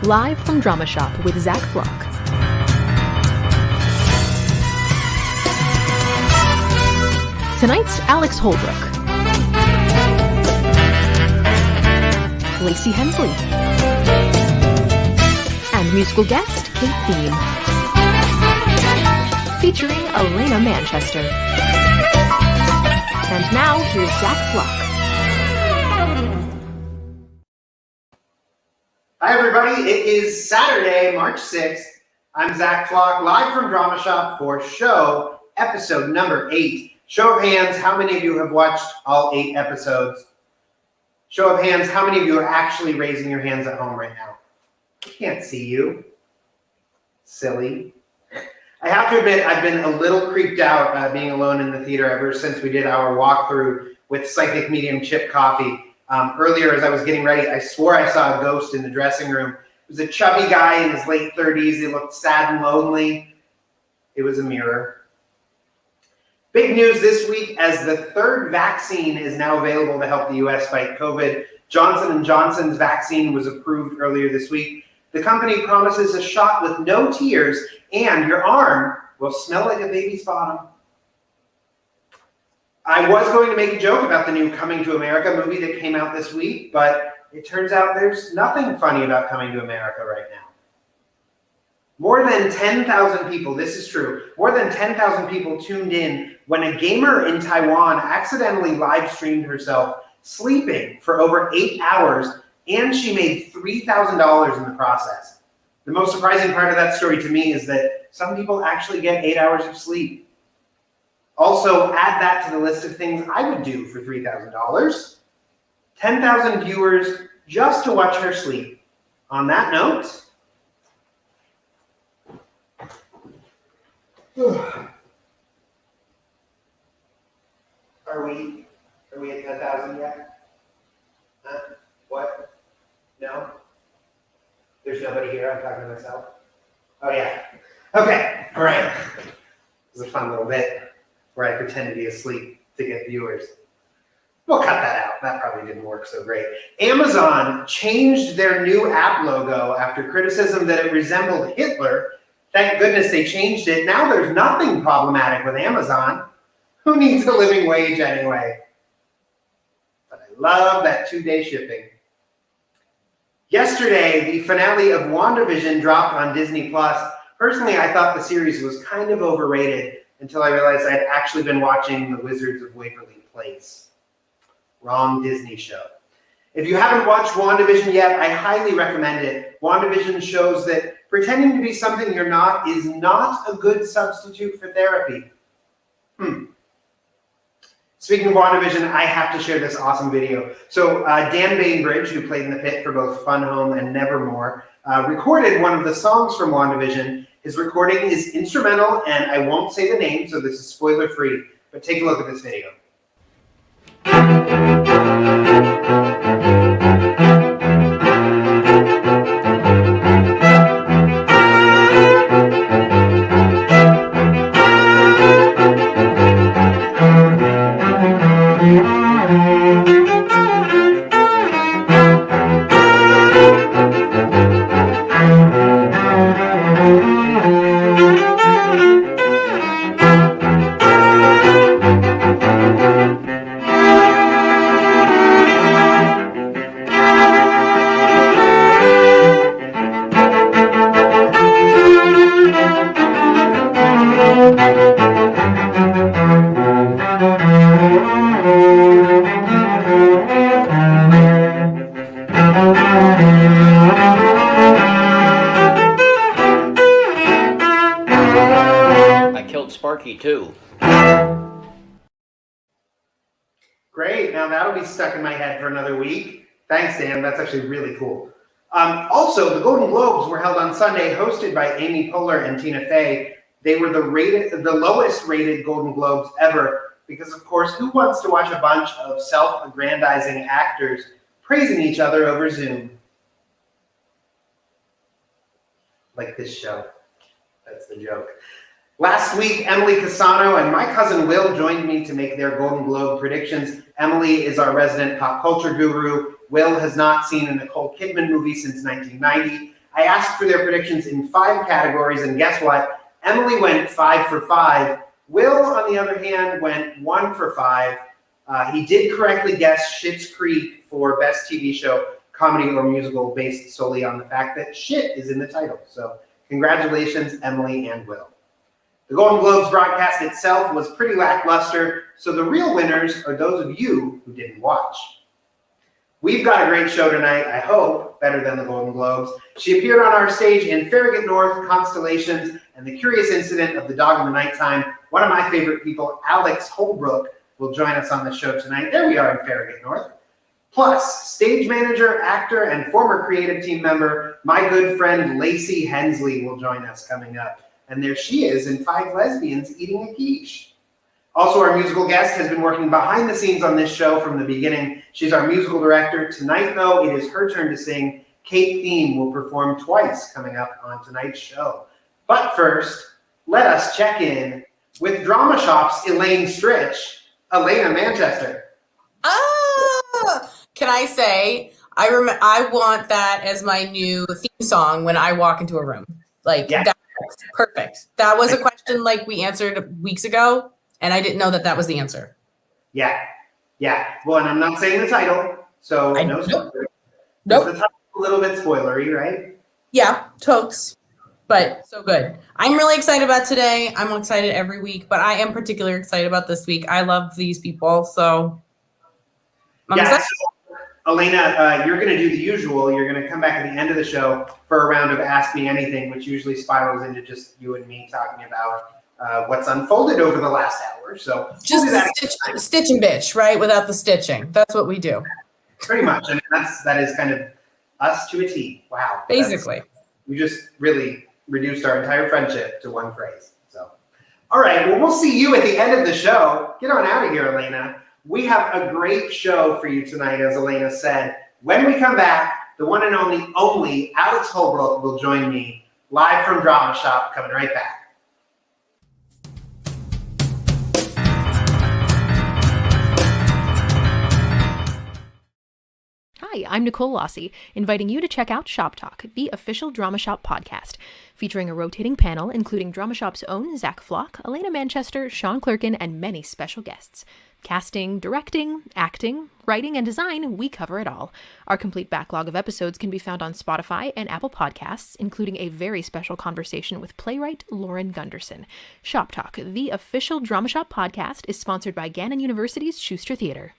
live from Drama Shop with Zach Flock. Tonight's Alex Holbrook, Lacey Hensley, and musical guest Kate Thiem, featuring Alaina Manchester. And now, here's Zach Flock. Hi everybody, it is Saturday, March 6th. I'm Zach Flock, live from Drama Shop for show episode number 8. Show of hands, how many of you have watched all 8 episodes? Show of hands, how many of you are actually raising your hands at home right now? I can't see you. Silly. I have to admit, I've been a little creeped out being alone in the theater ever since we did our walkthrough with Psychic Medium Chip Coffee. Earlier, as I was getting ready, I swore I saw a ghost in the dressing room. It was a chubby guy in his late 30s. He looked sad and lonely. It was a mirror. Big news this week, as the 3rd vaccine is now available to help the U.S. fight COVID. Johnson & Johnson's vaccine was approved earlier this week. The company promises a shot with no tears, and your arm will smell like a baby's bottom. I was going to make a joke about the new Coming to America movie that came out this week, but it turns out there's nothing funny about Coming to America right now. More than 10,000 people, this is true, more than 10,000 people tuned in when a gamer in Taiwan accidentally live streamed herself sleeping for over 8 hours, and she made $3,000 in the process. The most surprising part of that story to me is that some people actually get 8 hours of sleep. Also, add that to the list of things I would do for $3,000. 10,000 viewers just to watch her sleep. On that note, are we at 10,000 yet? Huh? What? No? There's nobody here. I'm talking to myself. Oh yeah. Okay. All right. It was a fun little bit where I pretend to be asleep to get viewers. We'll cut that out. That probably didn't work so great. Amazon changed their new app logo after criticism that it resembled Hitler. Thank goodness they changed it. Now there's nothing problematic with Amazon. Who needs a living wage anyway? But I love that 2-day shipping. Yesterday, the finale of WandaVision dropped on Disney+. Personally, I thought the series was kind of overrated until I realized I'd actually been watching The Wizards of Waverly Place. Wrong Disney show. If you haven't watched WandaVision yet, I highly recommend it. WandaVision shows that pretending to be something you're not is not a good substitute for therapy. Speaking of WandaVision, I have to share this awesome video. So Dan Bainbridge, who played in the pit for both Fun Home and Nevermore, recorded one of the songs from WandaVision. His recording is instrumental, and I won't say the name, so this is spoiler-free, but take a look at this video. Too. Great, now that'll be stuck in my head for another week. Thanks, Dan, that's actually really cool. Also, the Golden Globes were held on Sunday, hosted by Amy Poehler and Tina Fey. They were the lowest rated Golden Globes ever, because of course, who wants to watch a bunch of self-aggrandizing actors praising each other over Zoom? Like this show. That's the joke. Last week, Emily Casano and my cousin Will joined me to make their Golden Globe predictions. Emily is our resident pop culture guru. Will has not seen a Nicole Kidman movie since 1990. I asked for their predictions in 5 categories, and guess what? Emily went 5 for 5. Will, on the other hand, went 1 for 5. He did correctly guess Schitt's Creek for Best TV Show, Comedy or Musical, based solely on the fact that shit is in the title. So congratulations, Emily and Will. The Golden Globes broadcast itself was pretty lackluster, so the real winners are those of you who didn't watch. We've got a great show tonight, I hope, better than the Golden Globes. She appeared on our stage in Farragut North, Constellations, and The Curious Incident of the Dog in the Nighttime. One of my favorite people, Alex Holbrook, will join us on the show tonight. There we are in Farragut North. Plus, stage manager, actor, and former creative team member, my good friend Lacey Hensley will join us coming up. And there she is in 5 Lesbians Eating a Quiche. Also, our musical guest has been working behind the scenes on this show from the beginning. She's our musical director. Tonight, though, it is her turn to sing. Kate Thiem will perform twice coming up on tonight's show. But first, let us check in with Drama Shop's Elaine Stritch, Alaina Manchester. Can I say, I want that as my new theme song when I walk into a room. Like, yes. That's perfect. That was a question like we answered weeks ago, and I didn't know that was the answer. Yeah. Well, and I'm not saying the title, so no spoilers. Nope. The title's a little bit spoilery, right? Yeah, totes. But so good. I'm really excited about today. I'm excited every week, but I am particularly excited about this week. I love these people, so I'm excited. Alaina, you're going to do the usual. You're going to come back at the end of the show for a round of Ask Me Anything, which usually spirals into just you and me talking about what's unfolded over the last hour. So just stitching bitch, right? Without the stitching. That's what we do. Pretty much. I mean, that is kind of us to a T. Wow. Basically. We just really reduced our entire friendship to one phrase. So, all right. Well, we'll see you at the end of the show. Get on out of here, Alaina. We have a great show for you tonight, as Alaina said. When we come back, the one and only Alex Holbrook will join me live from Drama Shop, coming right back. Hi, I'm Nicole Lossie, inviting you to check out Shop Talk, the official Drama Shop podcast, featuring a rotating panel including Drama Shop's own Zach Flock, Alaina Manchester, Sean Clerkin, and many special guests. Casting, directing, acting, writing, and design, we cover it all. Our complete backlog of episodes can be found on Spotify and Apple Podcasts, including a very special conversation with playwright Lauren Gunderson. Shop Talk, the official Drama Shop podcast, is sponsored by Gannon University's Schuster Theater.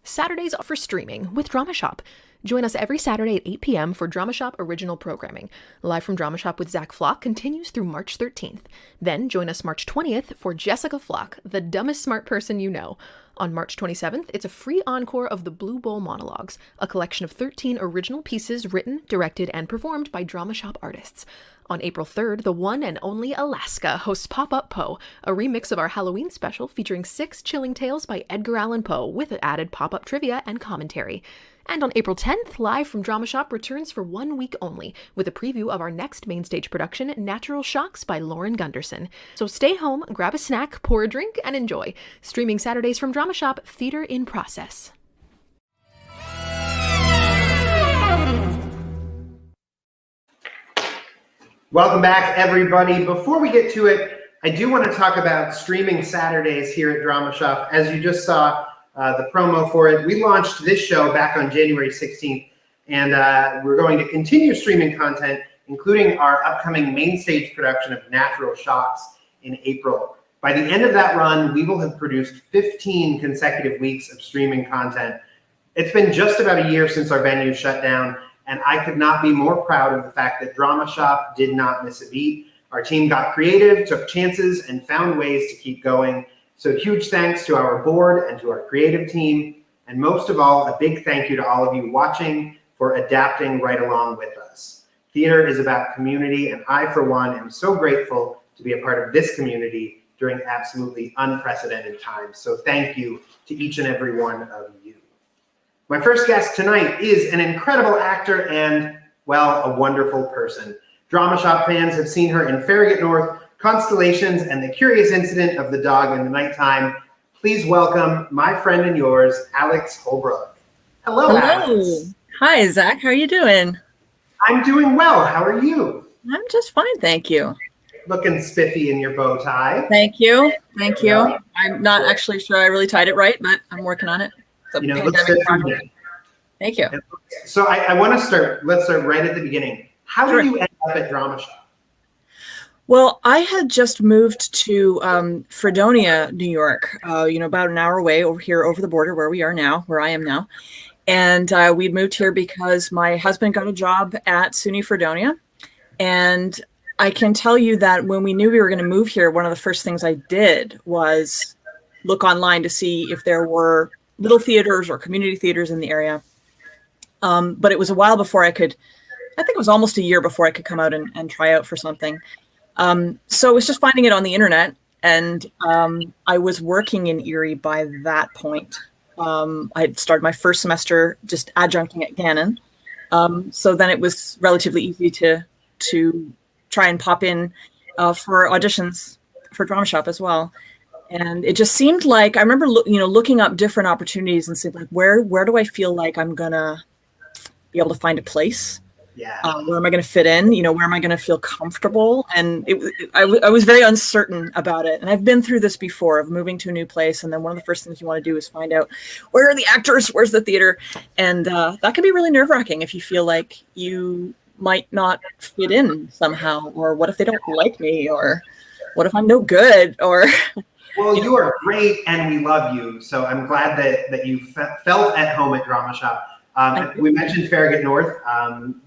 Saturdays are for streaming with Drama Shop. Join us every Saturday at 8 p.m. for Drama Shop original programming. Live from Drama Shop with Zach Flock continues through March 13th. Then join us March 20th for Jessica Flock, the dumbest smart person you know. On March 27th, it's a free encore of the Blue Bowl Monologues, a collection of 13 original pieces written, directed, and performed by Drama Shop artists. On April 3rd, the one and only Alaska hosts Pop-Up Poe, a remix of our Halloween special featuring 6 chilling tales by Edgar Allan Poe with added pop-up trivia and commentary. And on April 10th, Live from Drama Shop returns for 1 week only with a preview of our next mainstage production, Natural Shocks by Lauren Gunderson. So stay home, grab a snack, pour a drink, and enjoy. Streaming Saturdays from Drama Shop, theater in process. Welcome back, everybody. Before we get to it, I do want to talk about streaming Saturdays here at Drama Shop. As you just saw the promo for it, we launched this show back on January 16th, and we're going to continue streaming content, including our upcoming main stage production of Natural Shocks in April. By the end of that run, we will have produced 15 consecutive weeks of streaming content. It's been just about a year since our venue shut down, and I could not be more proud of the fact that Drama Shop did not miss a beat. Our team got creative, took chances, and found ways to keep going. So huge thanks to our board and to our creative team. And most of all, a big thank you to all of you watching for adapting right along with us. Theater is about community, and I, for one, am so grateful to be a part of this community during absolutely unprecedented times. So thank you to each and every one of you. My first guest tonight is an incredible actor and, well, a wonderful person. Drama Shop fans have seen her in Farragut North, Constellations, and The Curious Incident of the Dog in the Nighttime. Please welcome my friend and yours, Alex Holbrook. Hello, Alex. Hi, Zach. How are you doing? I'm doing well. How are you? I'm just fine, thank you. Looking spiffy in your bow tie. Thank you. Thank you. I'm not actually sure I really tied it right, but I'm working on it. It's a Looks good for project. me. Thank you. So I want to start. Let's start right at the beginning. How Sure. did you end up at Drama Shop? Well, I had just moved to Fredonia, New York, about an hour away over the border where I am now. And we moved here because my husband got a job at SUNY Fredonia. And I can tell you that when we knew we were going to move here, one of the first things I did was look online to see if there were little theaters or community theaters in the area. But it was a while before I think it was almost a year before I could come out and try out for something. So it was just finding it on the internet. And I was working in Erie by that point. I had started my first semester just adjuncting at Gannon. So then it was relatively easy to try and pop in for auditions for Drama Shop as well. And it just seemed like, I remember looking up different opportunities and saying, like, where do I feel like I'm gonna be able to find a place? Yeah. Where am I going to fit in? Where am I going to feel comfortable? And I was very uncertain about it. And I've been through this before of moving to a new place. And then one of the first things you want to do is find out, where are the actors? Where's the theater? And that can be really nerve-wracking if you feel like you might not fit in somehow. Or what if they don't like me? Or what if I'm no good? Or Well, you are great and we love you. So I'm glad that you felt at home at Drama Shop. We mentioned Farragut North,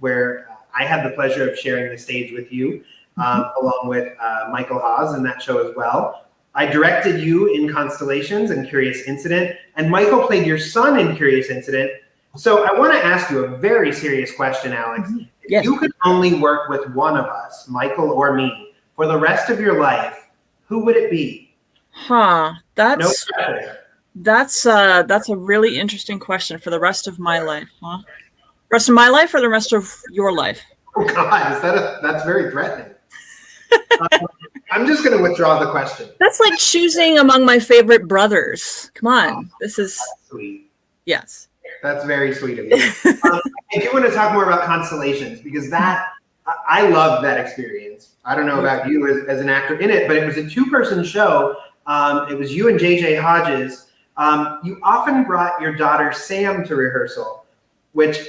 where I had the pleasure of sharing the stage with you, along with Michael Haas in that show as well. I directed you in Constellations and Curious Incident, and Michael played your son in Curious Incident. So I want to ask you a very serious question, Alex. Yes. If you could only work with one of us, Michael or me, for the rest of your life, who would it be? Huh. No pressure. That's a really interesting question. For the rest of my life, huh? Rest of my life or the rest of your life? Oh God, that's very threatening. I'm just going to withdraw the question. That's like choosing among my favorite brothers. Come on, this is sweet. Yes, that's very sweet of you. I do want to talk more about Constellations because I love that experience. I don't know about you as an actor in it, but it was a 2-person show. It was you and JJ Hodges. You often brought your daughter Sam to rehearsal, which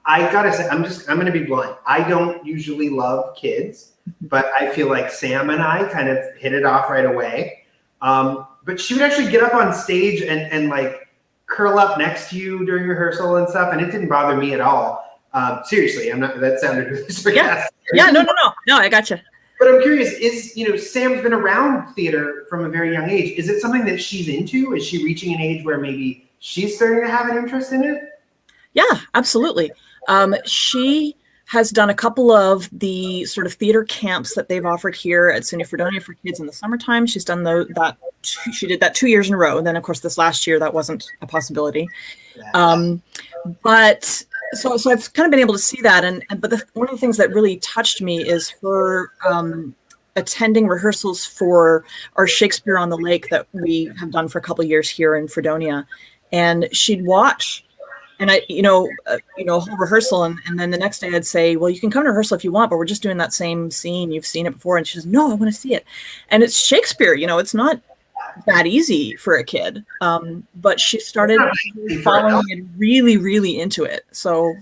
I gotta say, I'm gonna be blunt. I don't usually love kids, but I feel like Sam and I kind of hit it off right away. But she would actually get up on stage and like curl up next to you during rehearsal and stuff, and it didn't bother me at all. Seriously, that sounded really sarcastic. Yeah, no, I gotcha. But I'm curious, Sam's been around theater from a very young age. Is it something that she's into? Is she reaching an age where maybe she's starting to have an interest in it? Yeah, absolutely. She has done a couple of the sort of theater camps that they've offered here at SUNY Fredonia for kids in the summertime. She's done that. She did that 2 years in a row. And then, of course, this last year, that wasn't a possibility. But so I've kind of been able to see that. But one of the things that really touched me is her attending rehearsals for our Shakespeare on the Lake that we have done for a couple of years here in Fredonia. And she'd watch. And I, a whole rehearsal, and then the next day I'd say, well, you can come to rehearsal if you want, but we're just doing that same scene. You've seen it before. And she says, no, I want to see it. And it's Shakespeare, it's not that easy for a kid. But she started following and really, really into it. So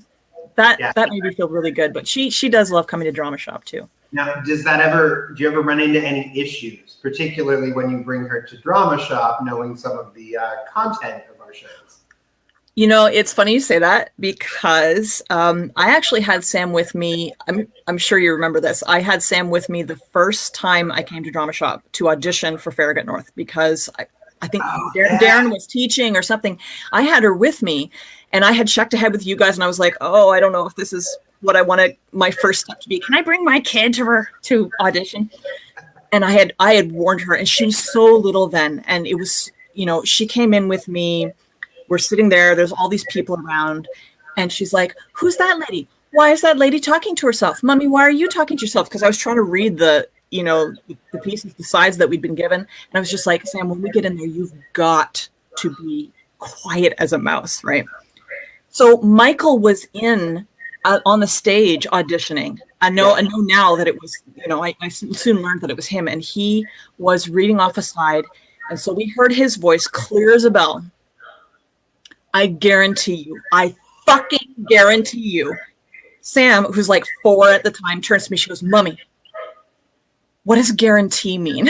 that made me feel really good. But she does love coming to Drama Shop too. Now, do you ever run into any issues, particularly when you bring her to Drama Shop, knowing some of the content of our shows? It's funny you say that because I actually had Sam with me. I'm sure you remember this. I had Sam with me the first time I came to Drama Shop to audition for Farragut North because I think Darren was teaching or something. I had her with me and I had checked ahead with you guys and I was like, oh, I don't know if this is what I wanted my first step to be. Can I bring my kid to audition? And I had warned her and she was so little then. And it was, she came in with me. We're sitting there, there's all these people around, and she's like, who's that lady? Why is that lady talking to herself? Mommy, why are you talking to yourself? Because I was trying to read the pieces, the sides that we'd been given. And I was just like, Sam, when we get in there, you've got to be quiet as a mouse, right? So Michael was in on the stage auditioning. I know now that it was, I soon learned that it was him, and he was reading off a slide. And so we heard his voice clear as a bell. I fucking guarantee you. Sam, who's like 4 at the time, turns to me. She goes, "Mummy, what does guarantee mean?"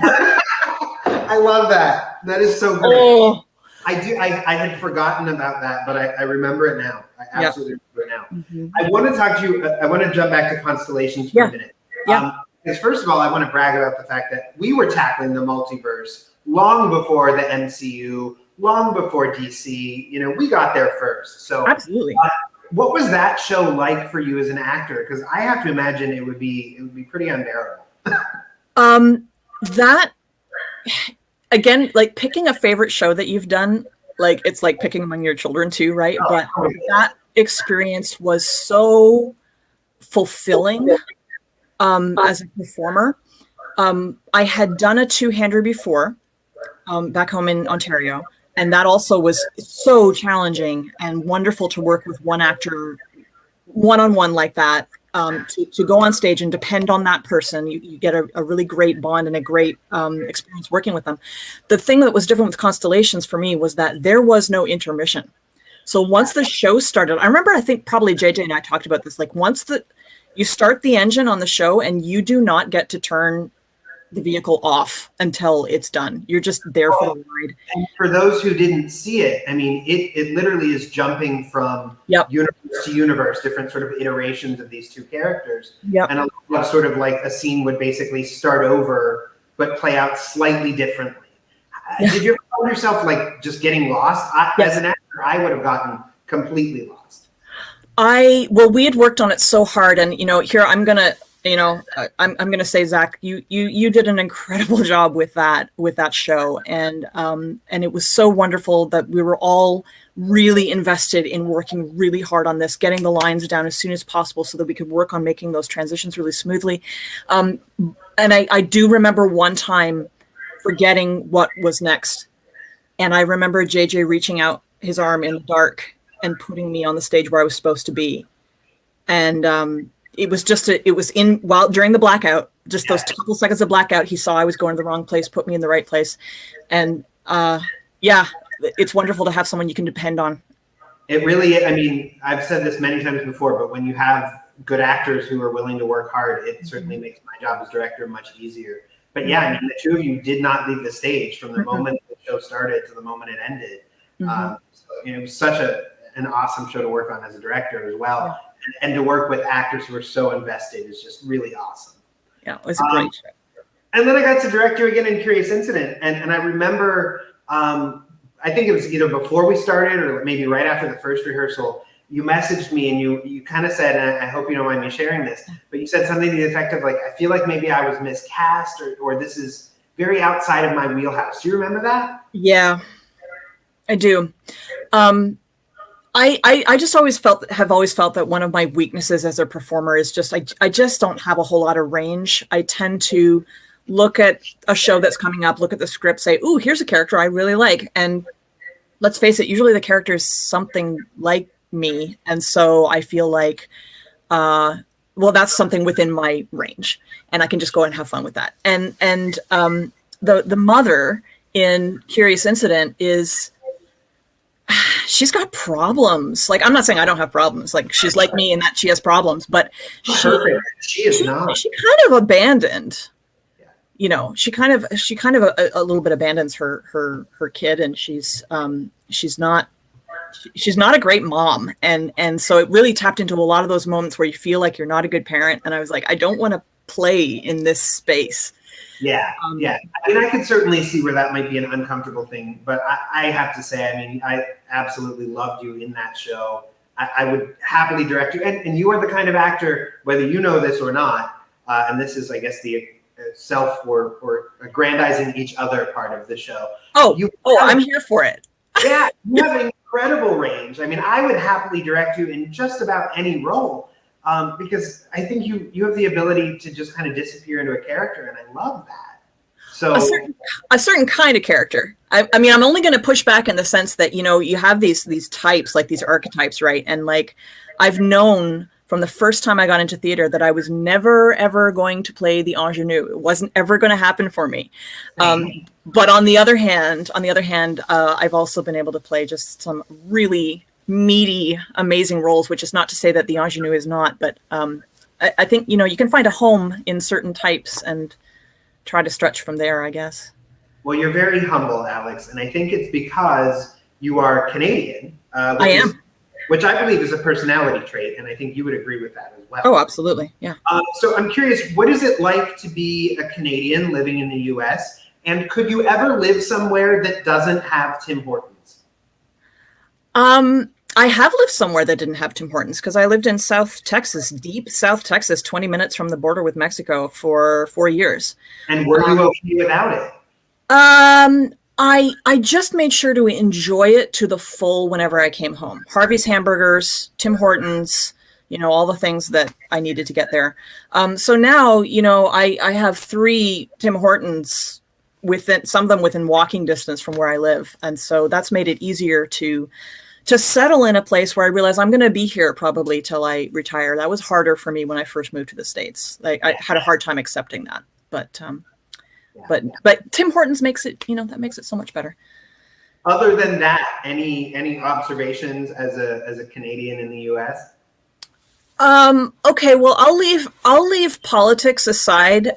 I love that. That is so great. Oh. I had forgotten about that, but I remember it now. I absolutely remember it now. Mm-hmm. I want to talk to you. I want to jump back to constellations for a minute. Because first of all, I want to brag about the fact that we were tackling the multiverse long before the MCU, long before DC. We got there first. So absolutely. What was that show like for you as an actor? Because I have to imagine it would be pretty unbearable. That. Again, like picking a favorite show that you've done, like it's like picking among your children too, right? But that experience was so fulfilling as a performer. I had done a 2-hander before back home in Ontario, and that also was so challenging and wonderful to work with one actor one-on-one like that. To go on stage and depend on that person, you get a really great bond and a great experience working with them. The thing that was different with Constellations for me was that there was no intermission. So once the show started, I remember, I think probably JJ and I talked about this, like once you start the engine on the show and you do not get to turn the vehicle off until it's done. You're just there for the ride. And for those who didn't see it, I mean, it literally is jumping from universe to universe, different sort of iterations of these two characters. And a lot of sort of like a scene would basically start over, but play out slightly differently. Did you ever find yourself like just getting lost? As an actor, I would have gotten completely lost. We had worked on it so hard, and here I'm gonna say, Zach, you did an incredible job with that show, and it was so wonderful that we were all really invested in working really hard on this, getting the lines down as soon as possible so that we could work on making those transitions really smoothly. And I do remember one time forgetting what was next, and I remember JJ reaching out his arm in the dark and putting me on the stage where I was supposed to be, and it was during the blackout, just those couple seconds of blackout, he saw I was going to the wrong place, put me in the right place. And it's wonderful to have someone you can depend on. It really, I mean, I've said this many times before, but when you have good actors who are willing to work hard, it certainly makes my job as director much easier. But yeah, I mean, the two of you did not leave the stage from the moment the show started to the moment it ended. It was such an awesome show to work on as a director as well. And to work with actors who are so invested is just really awesome. Yeah, it was a great show. And then I got to direct you again in Curious Incident. And I remember, I think it was either before we started or maybe right after the first rehearsal, you messaged me and you kind of said, and I hope you don't mind me sharing this, but you said something to the effect of like, I feel like maybe I was miscast or this is very outside of my wheelhouse. Do you remember that? Yeah, I do. I just have always felt that one of my weaknesses as a performer is just I just don't have a whole lot of range. I tend to look at a show that's coming up, look at the script, say, "Ooh, here's a character I really like," and let's face it, usually the character is something like me, and so I feel like, that's something within my range, and I can just go and have fun with that. And the mother in Curious Incident is. She's got problems. Like, I'm not saying I don't have problems. Like, she's like me in that she has problems, but she is not. She kind of abandoned. She kind of a little bit abandons her kid, and she's not a great mom, and so it really tapped into a lot of those moments where you feel like you're not a good parent, and I was like, I don't want to play in this space. Yeah. I mean, I could certainly see where that might be an uncomfortable thing, but I have to say, I mean, I absolutely loved you in that show. I would happily direct you. And you are the kind of actor, whether you know this or not, and this is, I guess, the self or aggrandizing each other part of the show. I'm here for it. Yeah, you have incredible range. I mean, I would happily direct you in just about any role. Because I think you have the ability to just kind of disappear into a character, and I love that. So a certain kind of character. I mean, I'm only going to push back in the sense that, you know, you have these types, like these archetypes, right? And like, I've known from the first time I got into theater that I was never, ever going to play the ingenue. It wasn't ever going to happen for me. But on the other hand, I've also been able to play just some really meaty, amazing roles, which is not to say that the ingenue is not, but I think, you know, you can find a home in certain types and try to stretch from there, I guess. Well, you're very humble, Alex, and I think it's because you are Canadian. I am. Which I believe is a personality trait, and I think you would agree with that as well. Oh, absolutely, yeah. So I'm curious, what is it like to be a Canadian living in the U.S., and could you ever live somewhere that doesn't have Tim Hortons? I have lived somewhere that didn't have Tim Hortons because I lived in South Texas, deep South Texas, 20 minutes from the border with Mexico for 4 years. And were you okay without it? I just made sure to enjoy it to the full whenever I came home. Harvey's Hamburgers, Tim Hortons, you know, all the things that I needed to get there. So now, you know, I have 3 Tim Hortons within, some of them within walking distance from where I live. And so that's made it easier to settle in a place where I realize I'm going to be here probably till I retire. That was harder for me when I first moved to the States. I had a hard time accepting that, but Tim Hortons makes it, you know, that makes it so much better. Other than that, any observations as a Canadian in the US? Okay, well, I'll leave politics aside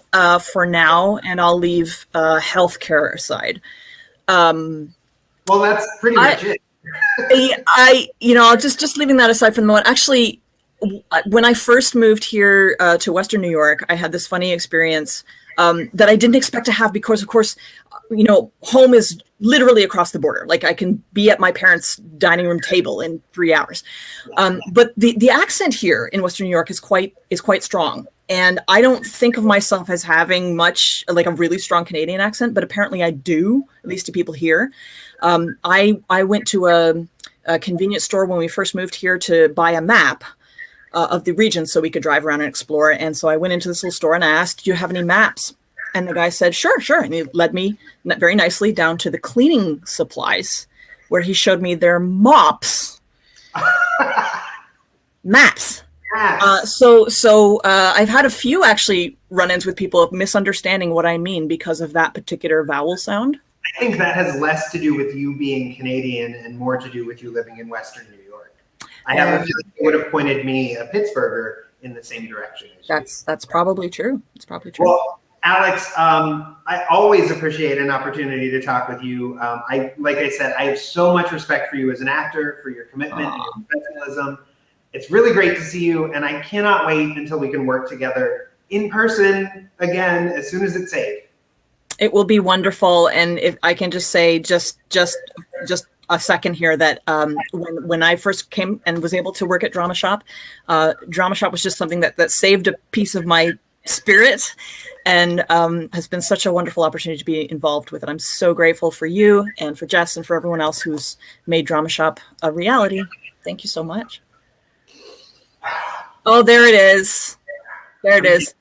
for now, and I'll leave healthcare aside. Well, that's pretty much it. You know, just leaving that aside for the moment. Actually, when I first moved here to Western New York, I had this funny experience that I didn't expect to have because, of course, you know, home is literally across the border. Like I can be at my parents' dining room table in 3 hours. But the accent here in Western New York is quite strong. And I don't think of myself as having much like a really strong Canadian accent, but apparently I do, at least to people here. I went to a convenience store when we first moved here to buy a map of the region so we could drive around and explore. And so I went into this little store and I asked, do you have any maps? And the guy said, sure. And he led me very nicely down to the cleaning supplies where he showed me their mops. Maps. So I've had a few actually run-ins with people of misunderstanding what I mean because of that particular vowel sound. I think that has less to do with you being Canadian and more to do with you living in Western New York. I have a feeling you would have pointed me a Pittsburgher in the same direction. That's probably true. It's probably true. Well, Alex, I always appreciate an opportunity to talk with you. Like I said, I have so much respect for you as an actor, for your commitment and your professionalism. It's really great to see you, and I cannot wait until we can work together in person again as soon as it's safe. It will be wonderful, and if I can just say, just a second here, that when I first came and was able to work at Drama Shop was just something that saved a piece of my spirit, and has been such a wonderful opportunity to be involved with it. I'm so grateful for you and for Jess and for everyone else who's made Drama Shop a reality. Thank you so much. Oh, there it is. There it is.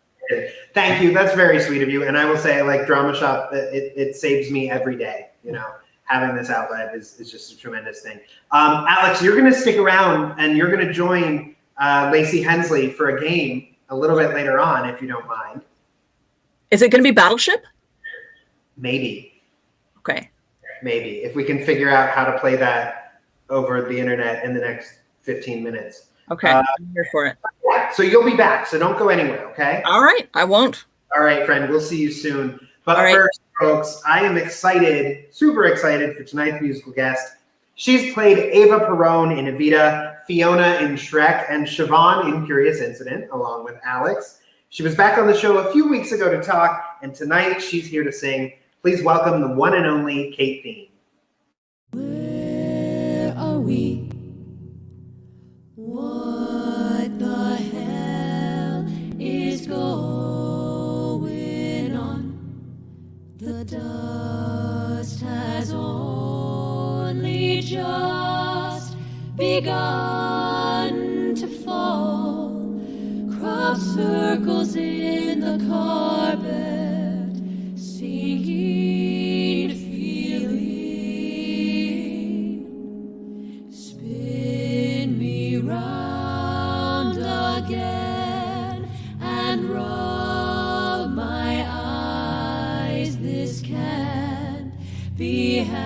Thank you. That's very sweet of you. And I will say, like Drama Shop, it saves me every day. You know, having this outlet is just a tremendous thing. Alex, you're going to stick around and you're going to join Lacey Hensley for a game a little bit later on, if you don't mind. Is it going to be Battleship? Maybe. Okay. Maybe. If we can figure out how to play that over the internet in the next 15 minutes. Okay, I'm here for it. So you'll be back, so don't go anywhere, okay? All right, I won't. All right, friend, we'll see you soon. But All right. First, folks, I am excited, super excited for tonight's musical guest. She's played Ava Perón in Evita, Fiona in Shrek, and Siobhan in Curious Incident, along with Alex. She was back on the show a few weeks ago to talk, and tonight she's here to sing. Please welcome the one and only Kate Thiem. Where are we? What the hell is going on? The dust has only just begun to fall. Crop circles in the carpet, singing be happening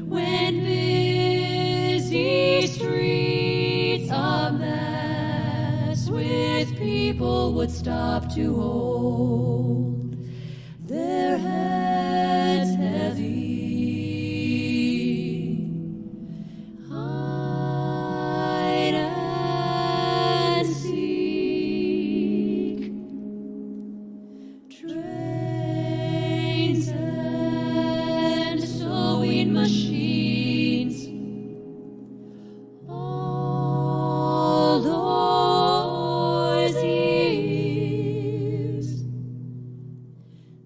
when busy streets a mess with people would stop to hold their heads heavy. Hide and seek. Trains and sewing machines. All those years,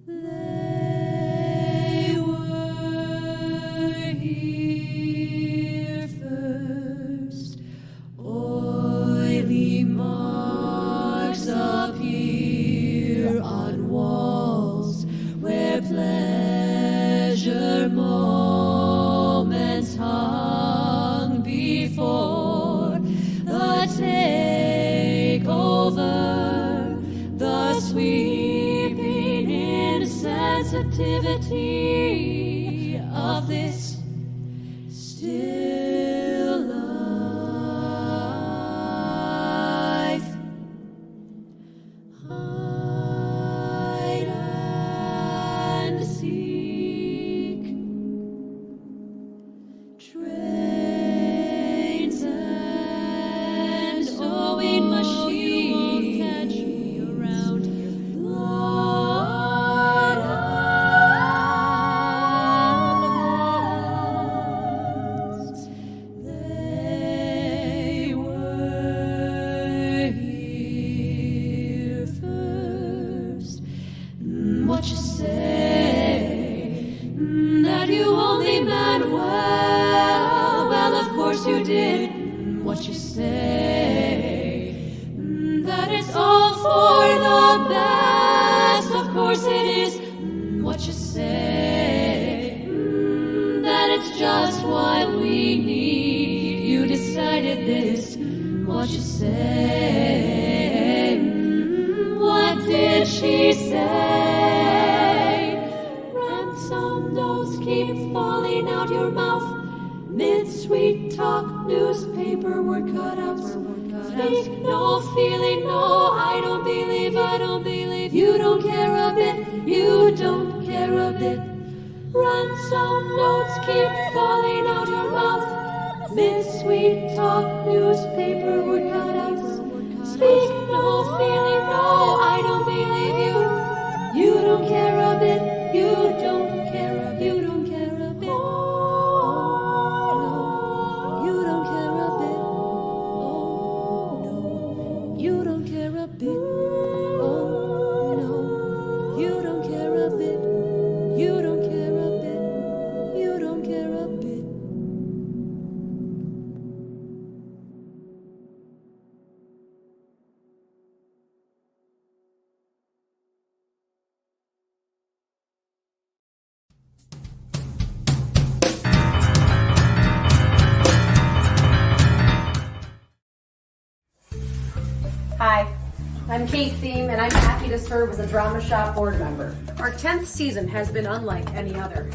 they were here first. Oily marks appear on walls where pleasure moments hung before the takeover, the sweeping insensitivity of this still life. Hide and seek. Trains and sewing machines catch me around here. Lord, they were here first. What you say? That you only meant well. Well, of course you did. What you say? That it's all for the best. Of course it is. What you say? That it's just what we need. You decided this. What you say? What did she say? Ransom notes keep falling out your mouth. Mid-sweet talk, newspaper word cutouts. Speak no feeling, no, I don't believe, you don't care a bit, you don't care a bit. Ransom notes keep falling out your mouth. Mid-sweet talk, newspaper word cutouts. Speak no feeling, no, I don't believe you. You don't care a bit, you don't care a bit, you don't care a bit. Oh, no, you don't care a bit. Oh, no, you don't care a bit. Oh, no, you don't care a bit. You don't care a bit. You don't care a bit. Hi, I'm Kate Thiem, and I'm happy to serve as a Drama Shop board member. Our 10th season has been unlike any other.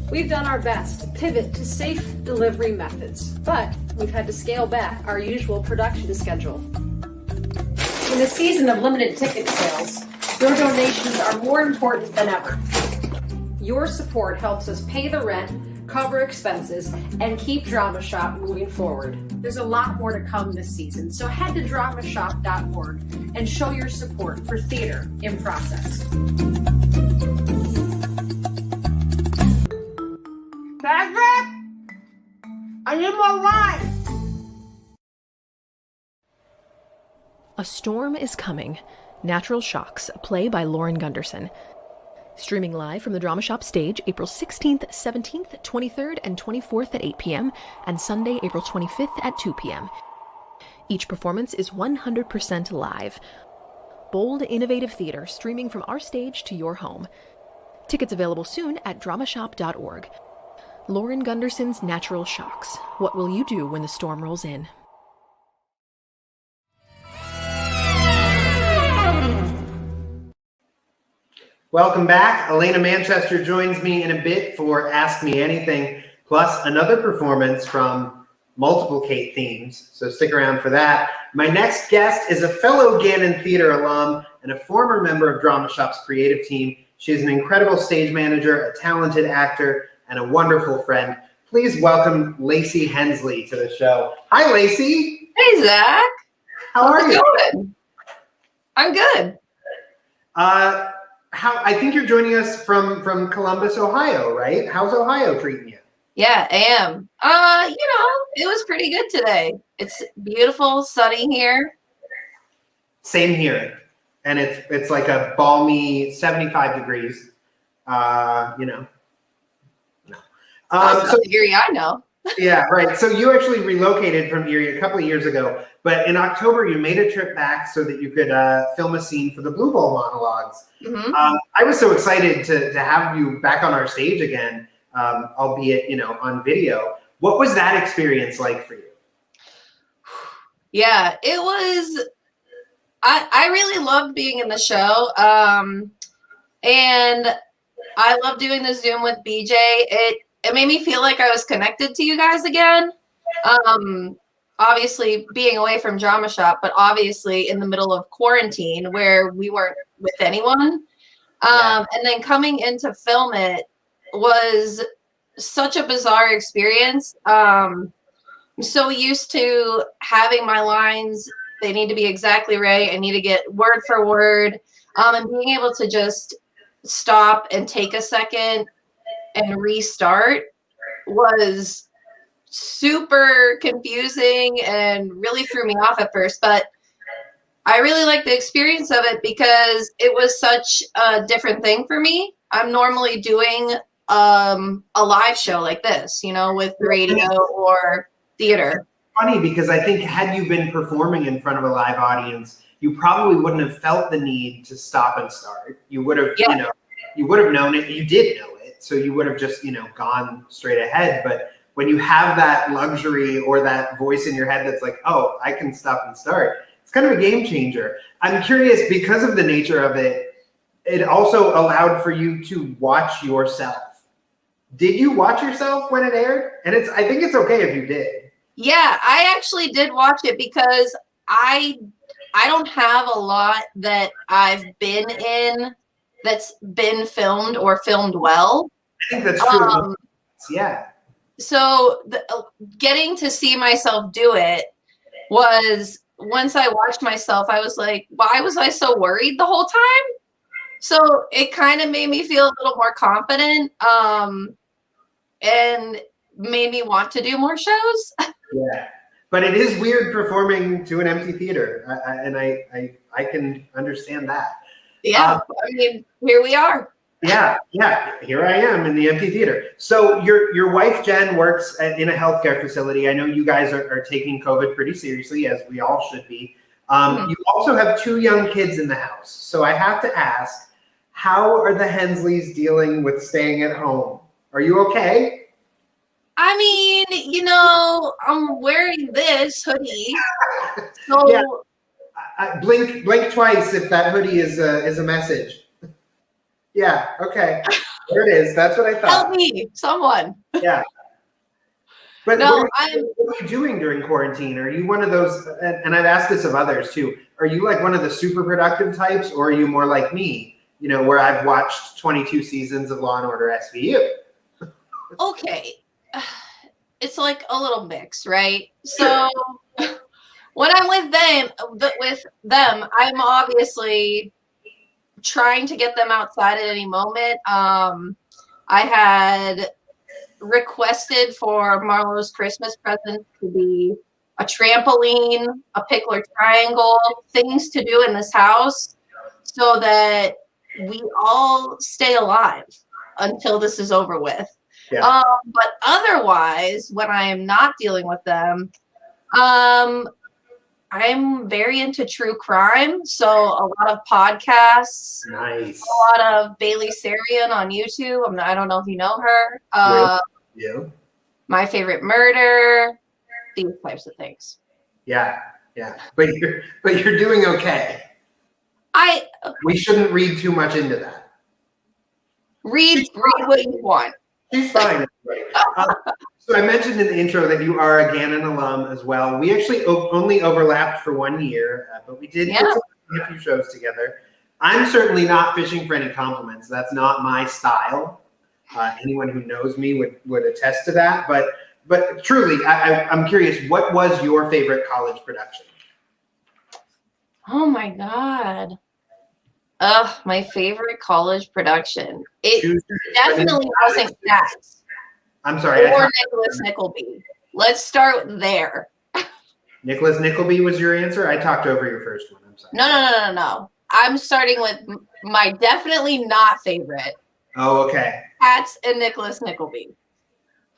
We've done our best to pivot to safe delivery methods, but we've had to scale back our usual production schedule. In a season of limited ticket sales, your donations are more important than ever. Your support helps us pay the rent, cover expenses, and keep Drama Shop moving forward. There's a lot more to come this season, so head to dramashop.org and show your support for theater in process. Patrick? I need more wine! A Storm is Coming. Natural Shocks, a play by Lauren Gunderson. Streaming live from the Drama Shop stage April 16th, 17th, 23rd, and 24th at 8 p.m. and Sunday, April 25th at 2 p.m. Each performance is 100% live. Bold, innovative theater streaming from our stage to your home. Tickets available soon at dramashop.org. Lauren Gunderson's Natural Shocks. What will you do when the storm rolls in? Welcome back. Alaina Manchester joins me in a bit for Ask Me Anything, plus another performance from multiple Kate Thiems, so stick around for that. My next guest is a fellow Gannon Theater alum and a former member of Drama Shop's creative team. She is an incredible stage manager, a talented actor, and a wonderful friend. Please welcome Lacey Hensley to the show. Hi, Lacey. Hey, Zach. How are you? Going? I'm good. I think you're joining us from Columbus, Ohio, right? How's Ohio treating you? Yeah, I am. It was pretty good today. It's beautiful, sunny here. Same here. And it's like a balmy 75 degrees. No. So Erie, I know. Yeah, right. So you actually relocated from Erie a couple of years ago, but in October you made a trip back so that you could film a scene for the Blue Bowl monologues. Mm-hmm. I was so excited to have you back on our stage again, albeit on video. What was that experience like for you? Yeah, it was. I really loved being in the show, and I love doing the Zoom with BJ. It made me feel like I was connected to you guys again. Obviously being away from Drama Shop, but obviously in the middle of quarantine where we weren't with anyone. And then coming in to film it was such a bizarre experience. I'm so used to having my lines. They need to be exactly right. I need to get word for word. And being able to just stop and take a second and restart was super confusing and really threw me off at first, but I really liked the experience of it because it was such a different thing for me. I'm normally doing a live show like this, with radio or theater. Funny because I think had you been performing in front of a live audience, you probably wouldn't have felt the need to stop and start. You would have, you would have known it. You did know it. So you would have just, gone straight ahead. But when you have that luxury or that voice in your head that's like, oh, I can stop and start, it's kind of a game changer. I'm curious, because of the nature of it, it also allowed for you to watch yourself. Did you watch yourself when it aired? And I think it's okay if you did. Yeah, I actually did watch it because I don't have a lot that I've been in that's been filmed or filmed well. I think that's true. Yeah. So getting to see myself do it was, once I watched myself, I was like, why was I so worried the whole time? So it kind of made me feel a little more confident and made me want to do more shows. Yeah. But it is weird performing to an empty theater. I can understand that. Yeah. Here we are. Yeah. Here I am in the empty theater. So your wife, Jen, works in a healthcare facility. I know you guys are taking COVID pretty seriously, as we all should be. You also have 2 young kids in the house. So I have to ask, how are the Hensleys dealing with staying at home? Are you okay? I'm wearing this hoodie. So yeah. Blink twice if that hoodie is a message. Yeah, okay. There it is. That's what I thought. Help me, someone. Yeah. But no, what are you doing during quarantine? Are you one of those, and I've asked this of others too, are you like one of the super productive types, or are you more like me, where I've watched 22 seasons of Law and Order SVU? Okay. It's like a little mix, right? So when I'm with them, I'm obviously trying to get them outside at any moment. I had requested for Marlo's Christmas present to be a trampoline, a pickler triangle, things to do in this house so that we all stay alive until this is over with. Yeah. But otherwise, when I am not dealing with them, I'm very into true crime. So a lot of podcasts. Nice. A lot of Bailey Sarian on YouTube. I don't know if you know her. Yeah. My Favorite Murder. These types of things. Yeah. But you're doing okay. We shouldn't read too much into that. Read what you want. She's fine. So I mentioned in the intro that you are a Gannon alum as well. We actually only overlapped for 1 year, but we did get to do a few shows together. I'm certainly not fishing for any compliments. That's not my style. Anyone who knows me would attest to that. But truly, I'm curious, what was your favorite college production? Oh my God. My favorite college production. It definitely wasn't Cats. I'm sorry. Or Nicholas Nickleby. Let's start there. Nicholas Nickleby was your answer? I talked over your first one. I'm sorry. No. I'm starting with my definitely not favorite. Oh, okay. Cats and Nicholas Nickleby.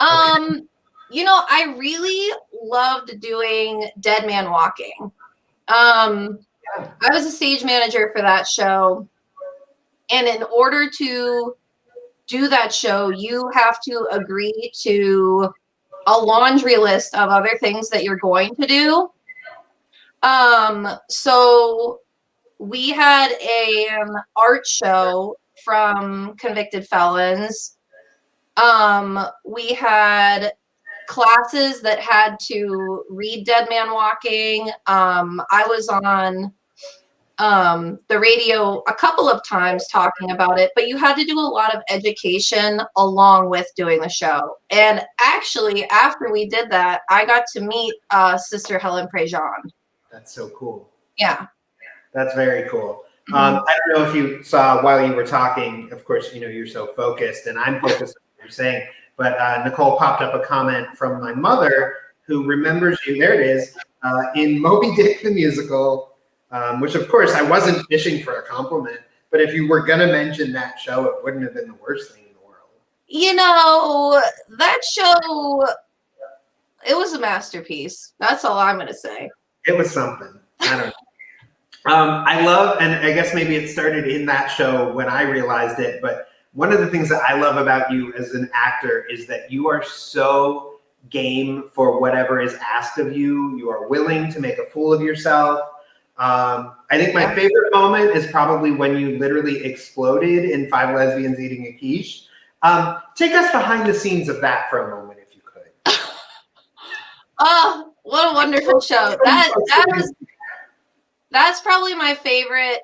Okay. You know, I really loved doing Dead Man Walking. I was a stage manager for that show. And in order to do that show, you have to agree to a laundry list of other things that you're going to do. So we had an art show from convicted felons. We had classes that had to read Dead Man Walking. I was on the radio a couple of times talking about it, but you had to do a lot of education along with doing the show. And actually, after we did that, I got to meet Sister Helen Prejean. That's so cool. Yeah. That's very cool. I don't know if you saw while you were talking, of course, you know, you're so focused and I'm focused on what you're saying, but Nicole popped up a comment from my mother who remembers you, there it is, in Moby Dick the musical, which of course I wasn't fishing for a compliment, but if you were gonna mention that show, it wouldn't have been the worst thing in the world. You know, that show, it was a masterpiece. That's all I'm gonna say. It was something. I don't know. I love, and I guess maybe it started in that show when I realized it, but one of the things that I love about you as an actor is that you are so game for whatever is asked of you. You are willing to make a fool of yourself. I think my favorite moment is probably when you literally exploded in 5 Lesbians Eating a Quiche. Take us behind the scenes of that for a moment, if you could. Oh, what a wonderful show. That's probably my favorite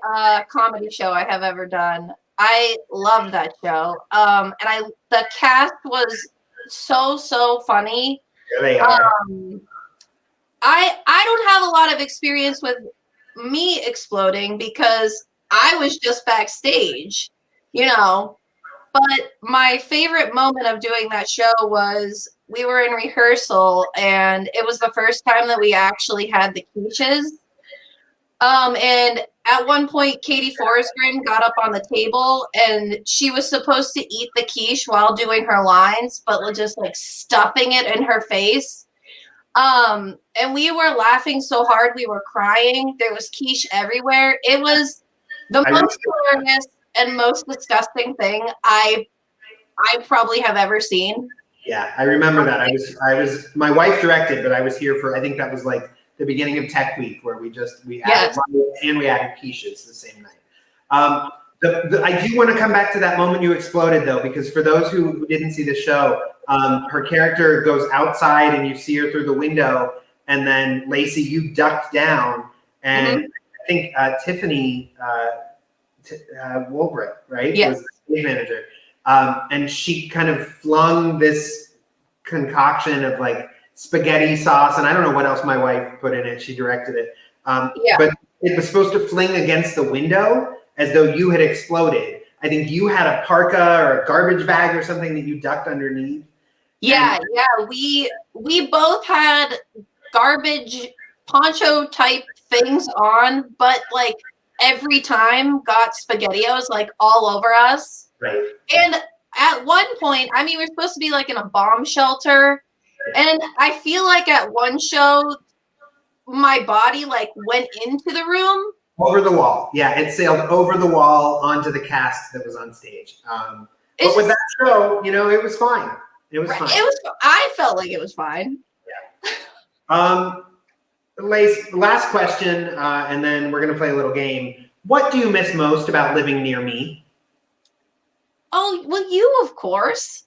comedy show I have ever done. I love that show. And the cast was so funny. Here they are. I don't have a lot of experience with me exploding because I was just backstage, you know. But my favorite moment of doing that show was we were in rehearsal and it was the first time that we actually had the quiches. And at one point, Katie Forrestgren got up on the table and she was supposed to eat the quiche while doing her lines, but was just like stuffing it in her face. And we were laughing so hard, we were crying. There was quiche everywhere. It was the most hilarious and most disgusting thing I probably have ever seen. Yeah, I remember that. I was my wife directed, but I was here for, I think that was like the beginning of Tech Week, where we added and we added quiches the same night. I do want to come back to that moment you exploded, though, because for those who didn't see the show, her character goes outside and you see her through the window, and then Lacey, you ducked down, and I think Tiffany Holbrook, right? Yes. Was the stage manager, and she kind of flung this concoction of like spaghetti sauce, and I don't know what else my wife put in it. She directed it. But it was supposed to fling against the window as though you had exploded. I think you had a parka or a garbage bag or something that you ducked underneath. Yeah. We both had garbage poncho type things on, but like every time got SpaghettiOs like all over us. Right. And at one point, I mean, we're supposed to be like in a bomb shelter. And I feel like at one show, my body like went into the room. Over the wall. Yeah, it sailed over the wall onto the cast that was on stage. But with that show, you know, it was fine. It was fine. I felt like it was fine. Yeah. Lace, last question, and then we're going to play a little game. What do you miss most about living near me? Oh, well, you, of course.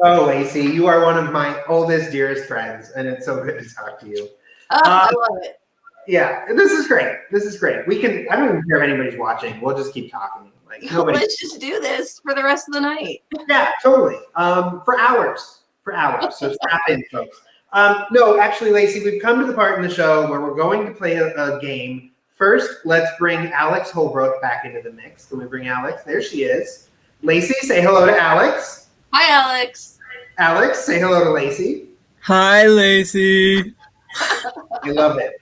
Oh, Lacey, you are one of my oldest, dearest friends, and it's so good to talk to you. I love it. Yeah, this is great. This is great. I don't even care if anybody's watching. We'll just keep talking. Like nobody. Let's just do this for the rest of the night. Yeah, totally. For hours. So strap in, folks. No, actually, Lacey, we've come to the part in the show where we're going to play a game. First, let's bring Alex Holbrook back into the mix. Can we bring Alex? There she is. Lacey, say hello to Alex. Hi, Alex. Alex, say hello to Lacey. Hi, Lacey. I love it.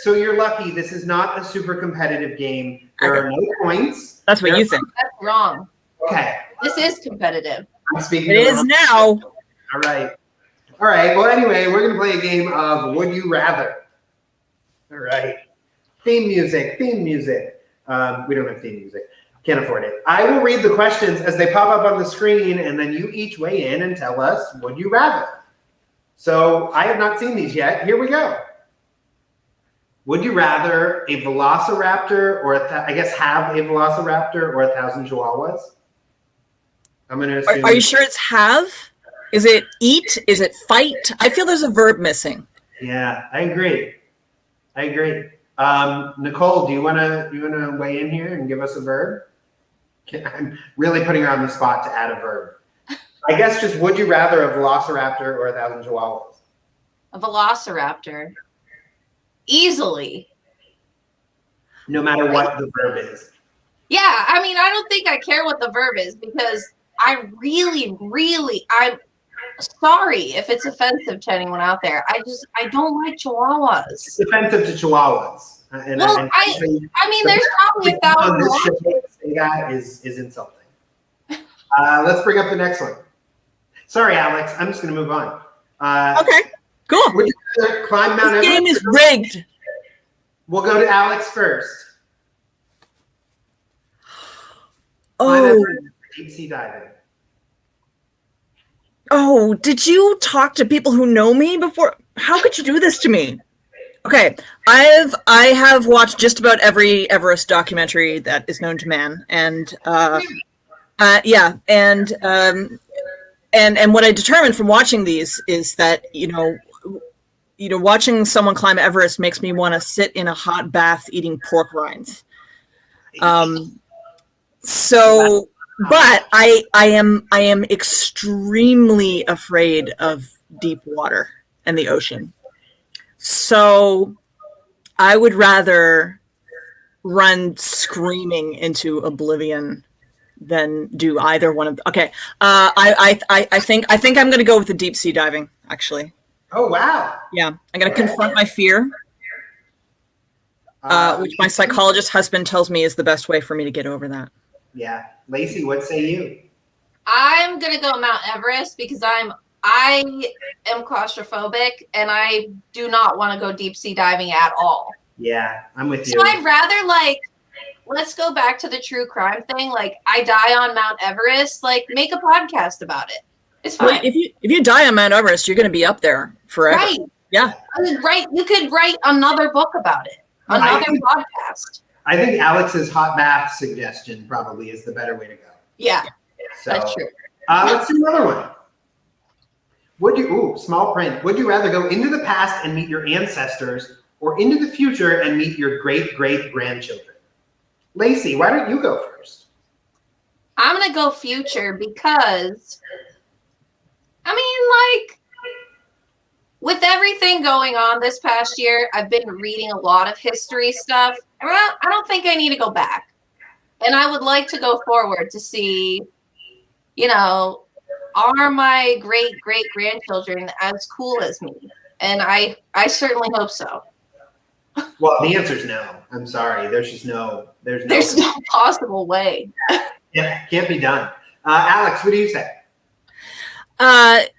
So you're lucky. This is not a super competitive game. There are no points. That's what you think. That's wrong. Okay. This is competitive. I'm speaking. It is now. All right. All right. Well, anyway, we're going to play a game of Would You Rather. All right. Theme music. We don't have theme music. Can't afford it. I will read the questions as they pop up on the screen, and then you each weigh in and tell us, would you rather? So I have not seen these yet. Here we go. Would you rather a velociraptor or have a velociraptor or 1,000 chihuahuas? I'm going to assume. Are you sure it's have? Is it eat? Is it fight? I feel there's a verb missing. Yeah, I agree. Nicole, do you want to weigh in here and give us a verb? I'm really putting her on the spot to add a verb. I guess just would you rather a velociraptor or 1,000 chihuahuas? A velociraptor. Easily. No matter what the verb is. Yeah, I mean, I don't think I care what the verb is because I'm sorry if it's offensive to anyone out there. I don't like chihuahuas. It's offensive to chihuahuas. I mean, there's probably 1,000 say that is insulting. Let's bring up the next one. Sorry, Alex. I'm just going to move on. Okay, cool. Would you rather climb Mount Everest? This game is rigged. We'll go to Alex first. Oh. Deep sea diving. Oh, did you talk to people who know me before? How could you do this to me? Okay, I have watched just about every Everest documentary that is known to man, and and what I determined from watching these is that watching someone climb Everest makes me want to sit in a hot bath eating pork rinds. So, but I am extremely afraid of deep water and the ocean. So I would rather run screaming into oblivion than do either one of them. Okay. I think I'm going to go with the deep sea diving, actually. Oh, wow. Yeah. I'm going to confront my fear, which my psychologist husband tells me is the best way for me to get over that. Yeah. Lacey, what say you? I'm going to go Mount Everest because I am claustrophobic and I do not want to go deep sea diving at all. Yeah, I'm with you. So I'd rather let's go back to the true crime thing. Like I die on Mount Everest, make a podcast about it. It's fine. Well, if you die on Mount Everest, you're going to be up there forever. Right. Yeah. I mean, right. You could write another book about it. Another podcast. I think Alex's hot bath suggestion probably is the better way to go. Yeah. So, that's true. Let's do another one. Small print. Would you rather go into the past and meet your ancestors or into the future and meet your great-great-grandchildren? Lacey, why don't you go first? I'm going to go future because, with everything going on this past year, I've been reading a lot of history stuff. I don't think I need to go back. And I would like to go forward to see, are my great-great-grandchildren as cool as me? And I certainly hope so. Well, the answer is no. I'm sorry. There's no possible way. Yeah, can't be done. Alex, what do you say?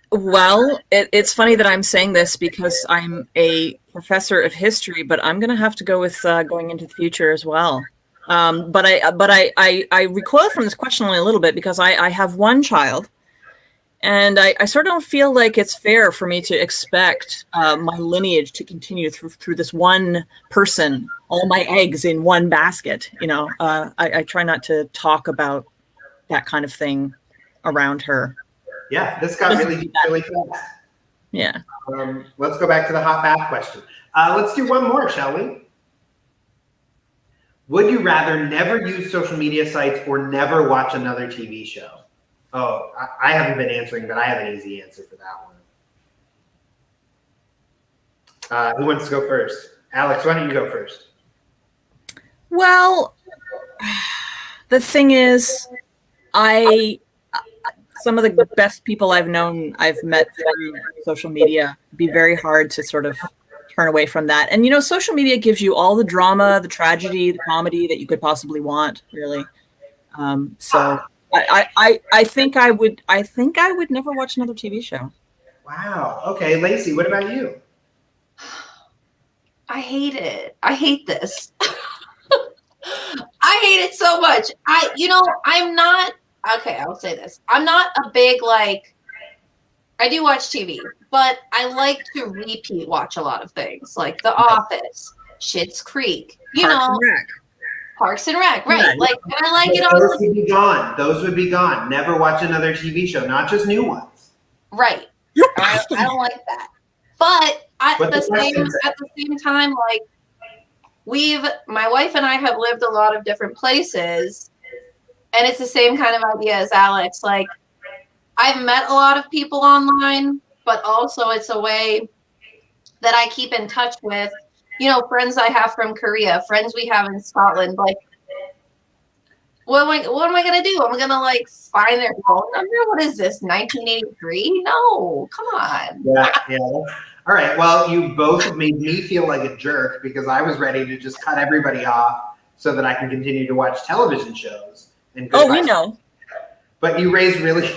Well, it's funny that I'm saying this because I'm a professor of history, but I'm going to have to go with going into the future as well. But I recoil from this question only a little bit because I have one child, And I sort of don't feel like it's fair for me to expect my lineage to continue through this one person, all my eggs in one basket. I try not to talk about that kind of thing around her. Yeah, this got really fast. Yeah. Let's go back to the hot bath question. Let's do one more, shall we? Would you rather never use social media sites or never watch another TV show? Oh, I haven't been answering, but I have an easy answer for that one. Who wants to go first? Alex, why don't you go first? Well, the thing is, some of the best people I've met through social media. It'd be very hard to sort of turn away from that. And social media gives you all the drama, the tragedy, the comedy that you could possibly want, really. So I think I would never watch another TV show. Wow. Okay, Lacey, what about you? I hate it. I hate this. I hate it so much. I'm not, okay, I'll say this. I'm not a big, I do watch TV, but I like to repeat watch a lot of things, like The Office, Schitt's Creek, Parks and Rec, right? And I like it all. Those would be gone. Those would be gone. Never watch another TV show, not just new ones. Right. I don't like that. But at the same time, my wife and I have lived a lot of different places, and it's the same kind of idea as Alex. I've met a lot of people online, but also it's a way that I keep in touch with, friends I have from Korea, friends we have in Scotland. What am I going to do? I'm going to find their phone number? What is this, 1983? No, come on. Yeah. All right. Well, you both have made me feel like a jerk because I was ready to just cut everybody off so that I can continue to watch television shows. Oh, we know. But you raised really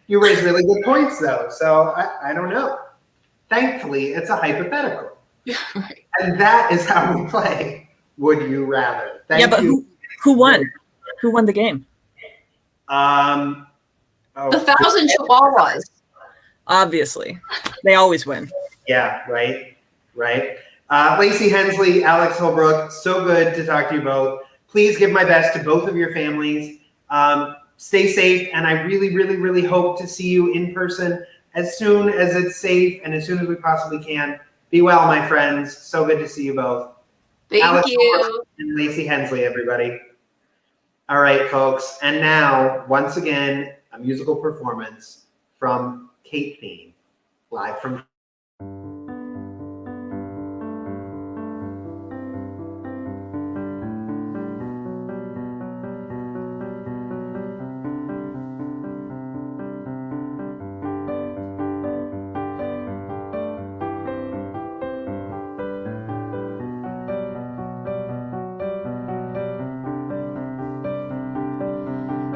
good points, though. So I don't know. Thankfully, it's a hypothetical. Right. And that is how we play Would You Rather. Thank you. Who won? Who won the game? The 1,000 Chihuahuas. Obviously. They always win. Yeah, right. Lacey Hensley, Alex Holbrook, so good to talk to you both. Please give my best to both of your families. Stay safe, and I really, really, really hope to see you in person as soon as it's safe and as soon as we possibly can. Be well, my friends. So good to see you both. Thank you. And Lacey Hensley, everybody. All right, folks. And now, once again, a musical performance from Kate Thiem, live from...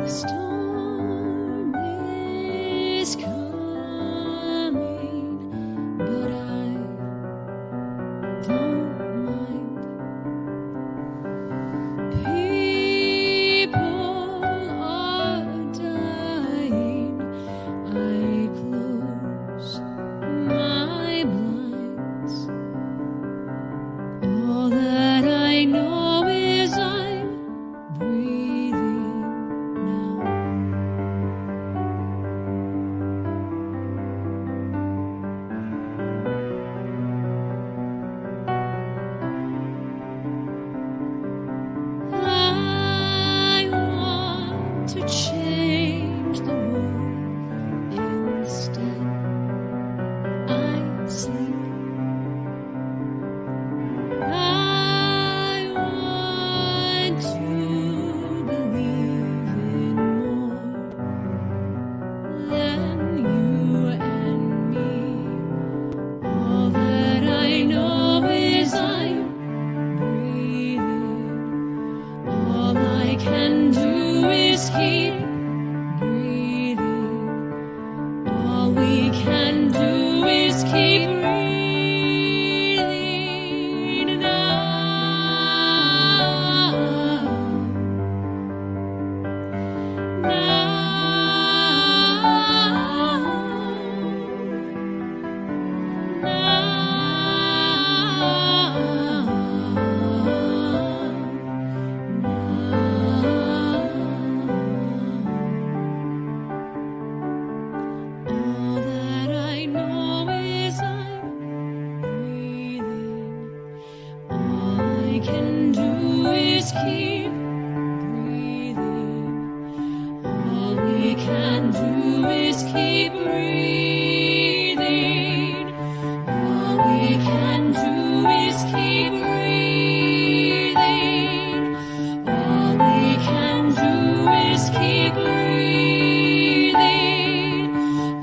The storm is coming, but I don't mind. People are dying. I close my blinds. All that I know is I'm breathing now. I want to change the world. Instead, I sleep. I want to believe in more than you and me. All that I know is I'm breathing. All I can do is keep breathing. All we can do is keep breathing now. we can do is keep breathing. All we can do is keep breathing. All we can do is keep breathing.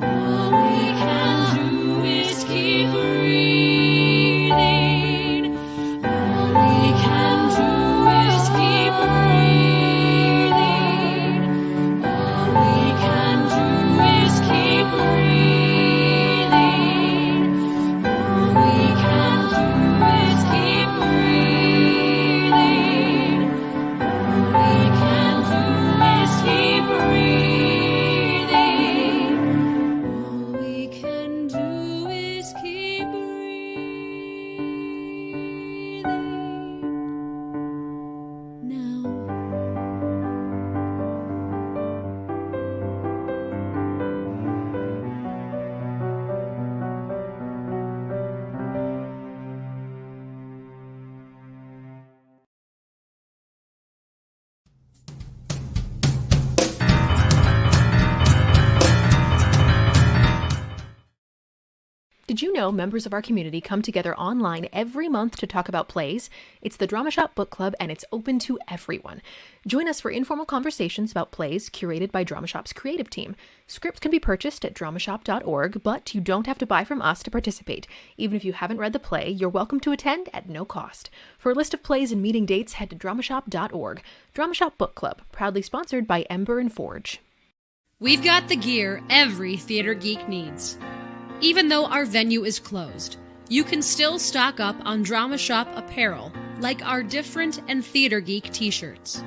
All we can do is keep breathing. All we can do is keep breathing. All we can do is keep breathing. All we can do is keep breathing. All we can do is keep breathing. All we can do is keep breathing. Now. Did you know members of our community come together online every month to talk about plays? It's the Drama Shop Book Club, and it's open to everyone. Join us for informal conversations about plays curated by Drama Shop's creative team. Scripts can be purchased at dramashop.org, but you don't have to buy from us to participate. Even if you haven't read the play, you're welcome to attend at no cost. For a list of plays and meeting dates, head to dramashop.org. Drama Shop Book Club, proudly sponsored by Ember and Forge. We've got the gear every theater geek needs. Even though our venue is closed, you can still stock up on Drama Shop apparel, like our Different and Theater Geek t-shirts.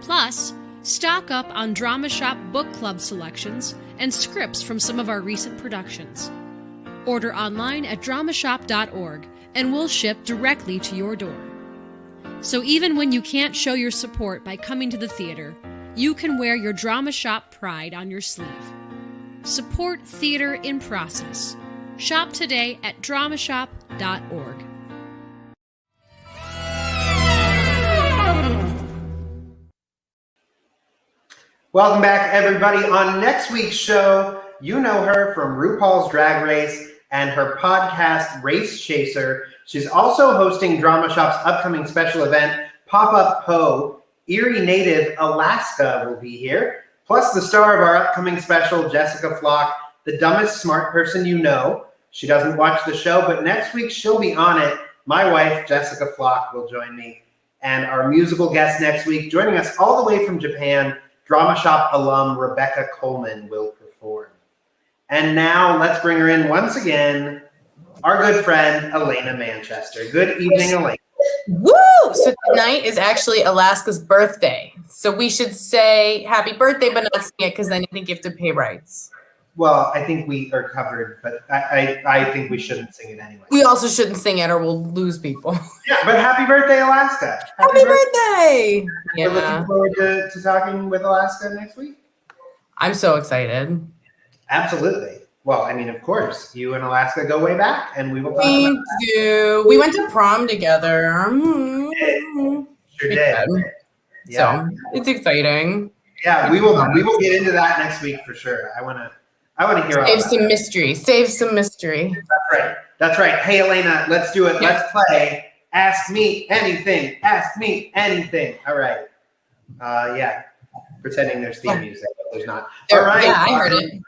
Plus, stock up on Drama Shop Book Club selections and scripts from some of our recent productions. Order online at dramashop.org, and we'll ship directly to your door. So even when you can't show your support by coming to the theater, you can wear your Drama Shop pride on your sleeve. Support theater in process. Shop today at dramashop.org. Welcome back, everybody. On next week's show, you know her from RuPaul's Drag Race and her podcast, Race Chaser. She's also hosting Drama Shop's upcoming special event, Pop-Up Poe. Erie native Alaska will be here. Plus the star of our upcoming special, Jessica Flock, the dumbest smart person you know. She doesn't watch the show, but next week she'll be on it. My wife, Jessica Flock, will join me. And our musical guest next week, joining us all the way from Japan, Drama Shop alum Rebecca Coleman will perform. And now let's bring her in once again, our good friend, Alaina Manchester. Good evening, Alaina. Woo! So tonight is actually Alaska's birthday. So we should say happy birthday, but not sing it because then I think you have to pay rights. Well, I think we are covered, but I think we shouldn't sing it anyway. We also shouldn't sing it or we'll lose people. Yeah, but happy birthday, Alaska. Happy birthday! We're looking forward to talking with Alaska next week. I'm so excited. Absolutely. Well, I mean, of course, you and Alaska go way back, and we will talk We about that. do. We went to prom together. Sure did. Yeah. So it's exciting. Yeah, we will get into that next week for sure. I want to hear all Save about some it. mystery. Save some mystery. That's right. Hey, Alaina, let's do it. Let's play Ask Me Anything. Ask Me Anything. All right. Yeah. Pretending there's theme music, but there's not. All right. Yeah, I heard it.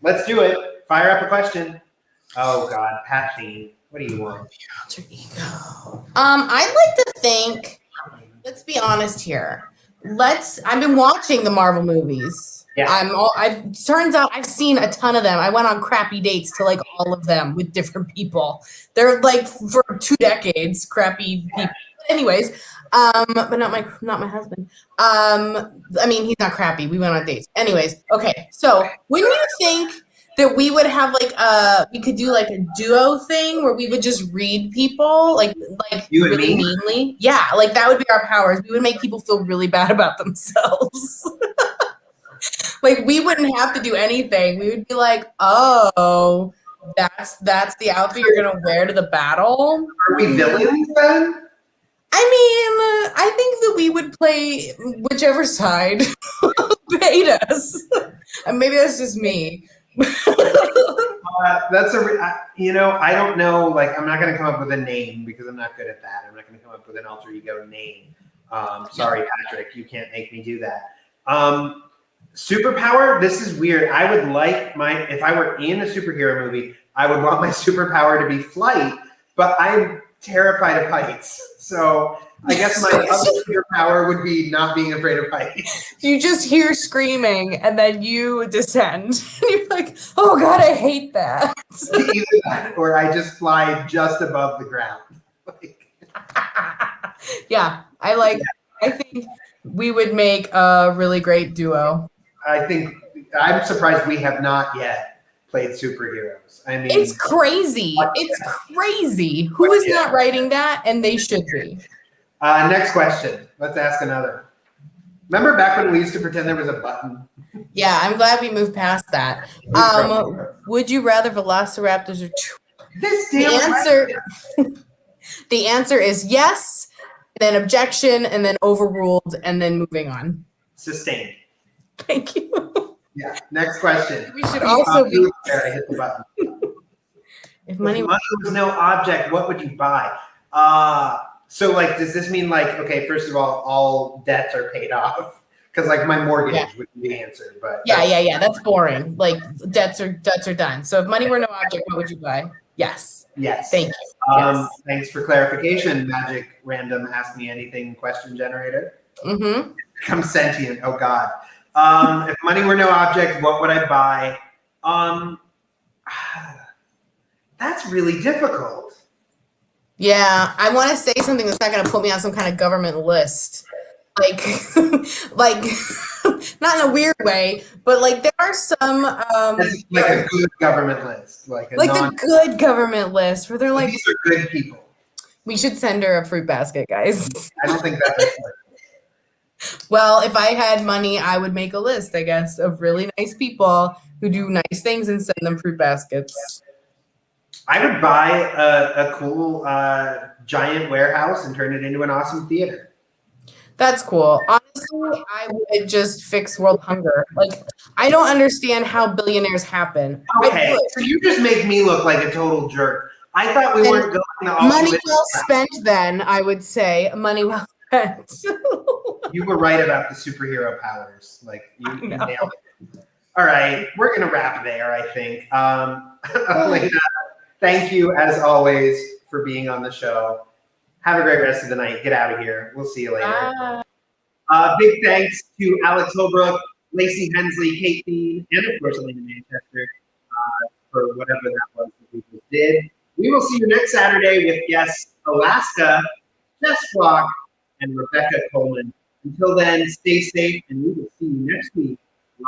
Let's do it. Fire up a question. Oh God, Pat Thiem, what do you want? Alter ego. I'd like to think. Let's be honest here. I've been watching the Marvel movies. Yeah. Turns out I've seen a ton of them. I went on crappy dates to like all of them with different people. They're like for 2 decades, crappy people. But anyways, but not my husband. I mean, he's not crappy. We went on dates. Anyways, okay. So wouldn't you think that we would have like we could do like a duo thing where we would just read people like you and really me? meanly? Yeah, like that would be our powers. We would make people feel really bad about themselves. Like we wouldn't have to do anything. We would be like, oh, that's the outfit you're gonna wear to the battle. Are we villains then? I mean, I think that we would play whichever side paid us. Maybe that's just me. That's I don't know. Like, I'm not going to come up with a name because I'm not good at that. I'm not going to come up with an alter ego name. Sorry, Patrick, you can't make me do that. Superpower. This is weird. I would like if I were in a superhero movie, I would want my superpower to be flight, but I'm terrified of heights. So I guess my other superpower would be not being afraid of heights. You just hear screaming and then you descend. And you're like, oh God, I hate that. Either that or I just fly just above the ground. Yeah, I think we would make a really great duo. I'm surprised we have not yet played superheroes. I mean, it's crazy. It's crazy. Who is not writing that? And they should be. Next question. Let's ask another. Remember back when we used to pretend there was a button? Yeah, I'm glad we moved past that. Would you rather velociraptors or the answer is yes, then objection, and then overruled, and then moving on. Sustained. Thank you. Yeah. Next question. We should also be. I hit the button. If money was no object, what would you buy? So, like, does this mean, like, okay, first of all debts are paid off? Because, like, my mortgage would be the answer. But yeah. That's boring. Like, debts are done. So, if money were no object, what would you buy? Yes. Yes. Thank you. Yes. Thanks for clarification, Magic Random Ask Me Anything question generator. Mm-hmm. Become sentient. Oh, God. If money were no object, what would I buy? That's really difficult. Yeah, I want to say something that's not going to put me on some kind of government list. Like, not in a weird way, but like there are some like a good government list, like a good government list where they're like, these are good people. We should send her a fruit basket, guys. I don't think that's Well, if I had money, I would make a list, I guess, of really nice people who do nice things and send them fruit baskets. I would buy a cool giant warehouse and turn it into an awesome theater. That's cool. Honestly, I would just fix world hunger. Like, I don't understand how billionaires happen. Okay, so you just make me look like a total jerk. I thought we weren't going to all money well spent then, I would say. Money well spent. You were right about the superhero powers. Like, you nailed it. All right, we're going to wrap there, I think. Alaina, thank you, as always, for being on the show. Have a great rest of the night. Get out of here. We'll see you later. Big thanks to Alex Holbrook, Lacey Hensley, Kate Thiem, and of course Alaina Manchester for whatever that was that we just did. We will see you next Saturday with guests Alaska, Jess Flock, and Rebecca Coleman. Until then, stay safe, and we will see you next week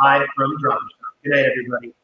live from Drama Shop. Good night, everybody.